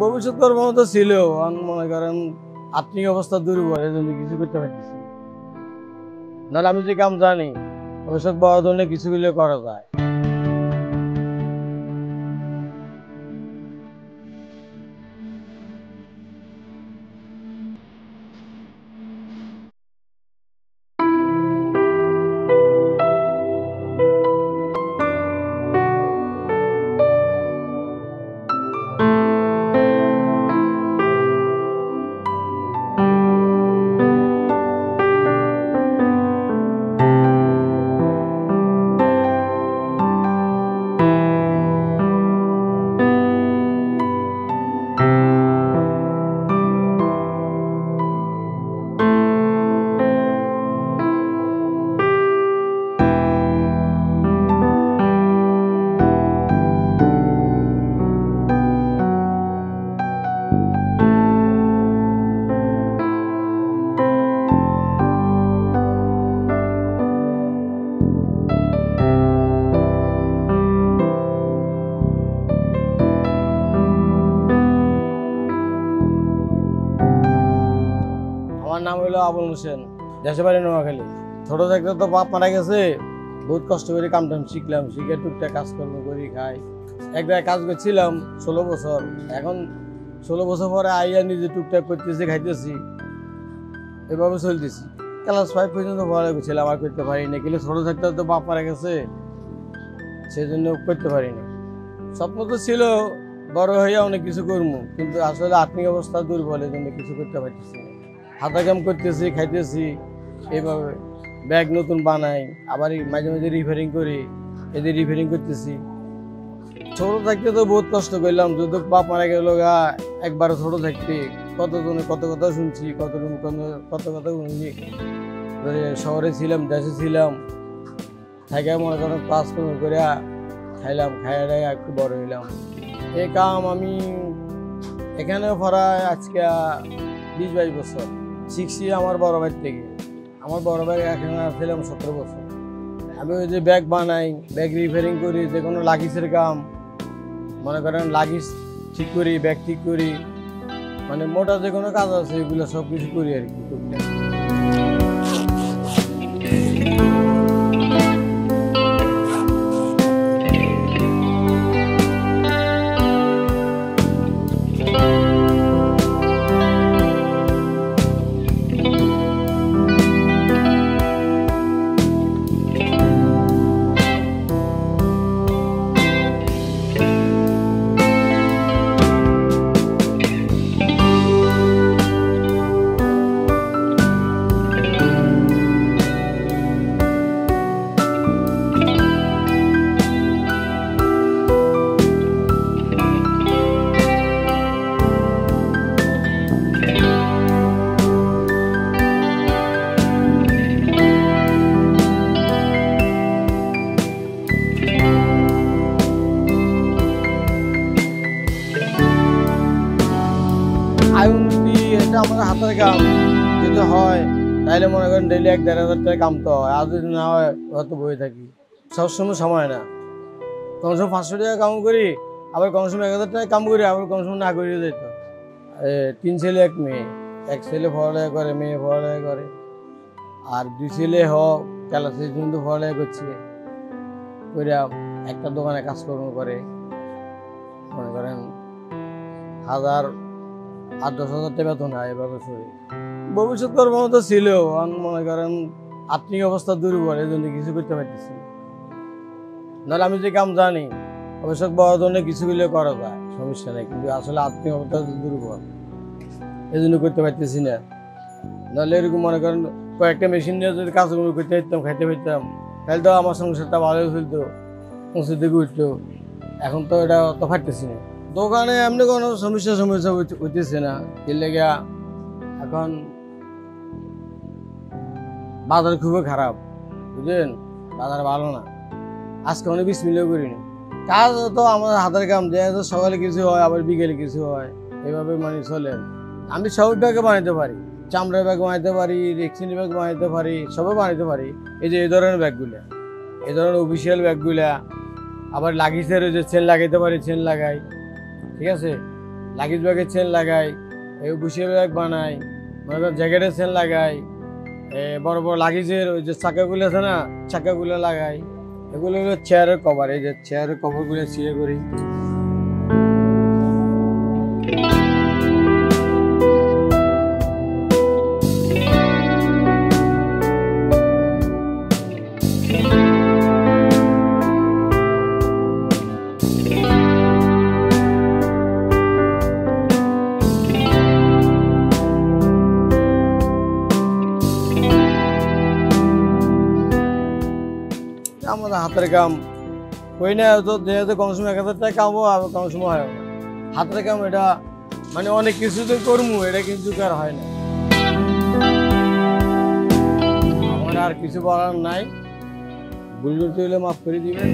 ভবিষ্যৎ কর্মরত ছিল, মনে করেন আর্থিক অবস্থা দুর্বল, এই জন্য কিছু করতে পারতেছি। নাহলে আমি যে কাম জানি ভবিষ্যৎ বড় ধরনের কিছু গুলো করা যায়। আমার নাম হলো আবুল হোসেন, দেশের বাড়ি নোয়াখালী। ছোট থাকতে তো বাপ মারা গেছে, বহুত কষ্ট করে কাম টাম শিখলাম, শিখে টুকটাক কাজকর্ম করি খাই। এক জায়গায় কাজ করছিলাম 16 বছর, এখন 16 বছর পরে আইয়া নিজে টুকটাক করতেছি, খাইতেছি, এভাবে চলতেছি। ক্লাস 5 পর্যন্ত পড়া করছিলাম, আর করতে পারি না। কিন্তু ছোট থাকতে তো বাপ মারা গেছে, সেই জন্য করতে পারি না। স্বপ্ন তো ছিল বড় হইয়া অনেক কিছু করবো, কিন্তু আসলে আর্থিক অবস্থা দুর্বল, এই জন্য কিছু করতে পারতেছি না। হাতে কাম করতেছি, খাইতেছি, এইভাবে ব্যাগ নতুন বানাই, আবার মাঝে মাঝে রিপেয়ারিং করি, এদের রিপেয়ারিং করতেছি। ছোট থাকতে তো বহুত কষ্ট করলাম, যদি বাপ মারা গেল গা একবার ছোট থাকতে কতজনে কত কথা শুনছি, কত কথা শুনছি। শহরে ছিলাম, দেশে ছিলাম, থাকে মনে করেন কাজকর্ম করে খাইলাম, খাইয়া একটু বড় হইলাম। এই কাম আমি এখানে প্রায় আজকে 20-22 বছর শিখছি আমার বড় ভাই থেকে। আমার বড় ভাই এখানে ছিলাম 17 বছর। আমি ওই যে ব্যাগ বানাই, ব্যাগ রিপেয়ারিং করি, যে কোনো লাগিজের কাম, মনে করেন লাগিজ ঠিক করি, ব্যাগ ঠিক করি, মানে মোটা যে কোনো কাজ আছে এগুলো সব কিছু করি আর কি। এটা আমাদের হাতের কাম, যদি হয় তাহলে মনে করেন ডেইলি 1-1.5 টাকা কাম তো হয়, আর যদি না হয় হয়তো বয়ে থাকি। সবসময় সময় না, কোনো সময় 500 টাকা কাম করি, আবার কোনো সময় 1000 টাকা কাম করি, আবার কোনো সময় না করিয়ে যেত। 3 ছেলে 1 মেয়ে, এক ছেলে পড়ালেখা করে, মেয়ে পড়ালেখা করে, আর 2 ছেলে ক্লাস পর্যন্ত পড়ালেখা করছে, একটা দোকানে কাজকর্ম করে, মনে করেন 8-10 হাজার টাকা বেতন হয়, এভাবে চলে। ভবিষ্যৎ কর্মরত ছিল, মনে করেন আর্থিক অবস্থা দুর্বল, এই জন্য কিছু করতে পারতেছি না। নাহলে আমি যে কাম জানি ভবিষ্যৎ বড় ধরনের কিছু গুলো করা যায়, সমস্যা নেই, কিন্তু আসলে আর্থিক অবস্থা দুর্বল, এই জন্য করতে পারতেছি না। নাহলে এরকম মনে করেন কয়েকটা মেশিন নিয়ে যদি কাজকর্ম করতে পারতাম, খাইতে পারতাম, তাহলে তো আমার সংসারটা ভালো চলতো, পৌঁছে দিকে উঠতো। এখন তো এটা তো পারতেছি না। দোকানে এমনি কোনো সমস্যা হইতেছে না, এর লেগে এখন বাজার খুবই খারাপ, বুঝলেন, বাজার ভালো না। আজকে অনেক বিসমিল্লাহ করিনি, কাজ তো আমাদের হাতের কাম, যে সকালে কিছু হয় আবার বিকেলে কিছু হয়, এভাবে মানে চলে। আমি সব ব্যাগে বানাইতে পারি, চামড়ার ব্যাগ বানাইতে পারি, রেক্সিনের ব্যাগ বানাইতে পারি, সবই বানাইতে পারি। এই যে এই ধরনের ব্যাগগুলা, এই ধরনের অফিসিয়াল ব্যাগগুলা, আবার লাগেজের যে চেন লাগাইতে পারি, চেন লাগাই, ঠিক আছে। লাগেজ ব্যাগের চেন লাগাই, বুশের ব্যাগ বানাই, মনে করেন জ্যাকেটের চেন লাগাই, বড় বড় লাগেজের ওই যে চাকাগুলো আছে না, চাকাগুলো লাগাই। এগুলো হলো চেয়ারের কভার, এই যে চেয়ারের কভারগুলো ছিঁড়ে করি। আমাদের হাতের কাম কই না, তো যেহেতু কোনো সময় 1000 টাকা কামবো, আর কোনো সময় হয় না। হাতের কাম এটা মানে অনেক কিছু তো করবো, এটা কিন্তু আর হয় না। আমার আর কিছু বলার নাই, ভুল টুল হলে মাফ করে দিবেন।